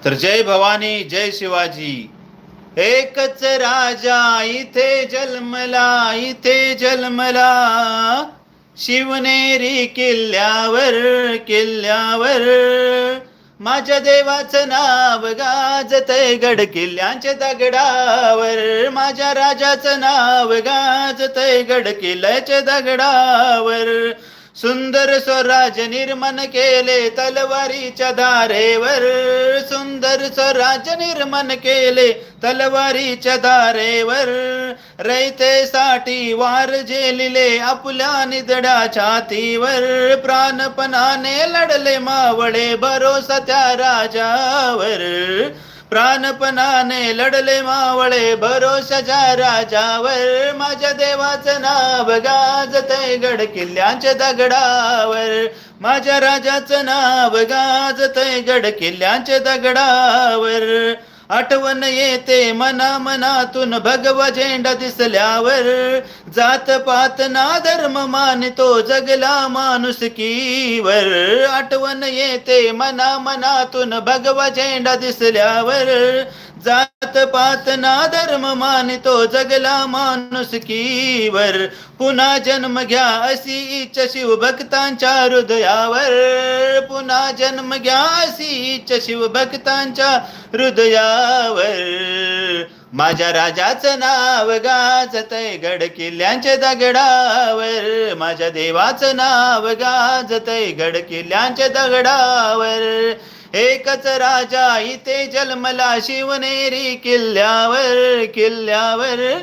तर जय भवानी जय शिवाजी. एकच राजा इथे जन्मला, इथे जन्मला, शिवनेरी किल्ल्यावर, किल्ल्यावर. माझ्या देवाचं नाव गाजतय गड किल्ल्यांच्या दगडावर, माझ्या राजाचं नाव गाजतय गड किल्ल्याच्या दगडावर. सुंदर स्वराज निर्माण केले तलवारीच्या धारेवर, सुंदर स्वराज निर्माण केले तलवारीच्या धारेवर. रयतेसाठी वार झेलिले आपल्या निधड्या छातीवर, प्राणपणाने लढले मावळे भरोसा त्या राजावर, प्राणपणाने लढले मावळे भरोशाच्या राजावर. माझ्या देवाचं नाव गाजतय गड किल्ल्यांच्या दगडावर, माझ्या राजाचं नाव गाजतय गड किल्ल्यांच्या दगडावर. आठवण येते मना मनातून भगवा झेंडा दिसल्यावर, जात पात ना धर्म मानतो जगला माणुसकीवर. आठवण येते मना मनातून भगवा झेंडा दिसल्यावर, जात पात ना धर्म मानतो जगला माणुसकीवर. पुन्हा जन्म घ्या अशी इच्छा शिवभक्तांच्या हृदयावर, पुन्हा जन्म घ्या अशी इच्छा शिवभक्तांच्या हृदयावर. माझ्या राजाचं नाव गाजतय गड किल्ल्यांच्या दगडावर, माझ्या देवाचं नाव गाजतय गड किल्ल्यांच्या दगडावर. एकच राजा इथे जन्मला शिवनेरी किल्ल्यावर, किल्ल्यावर.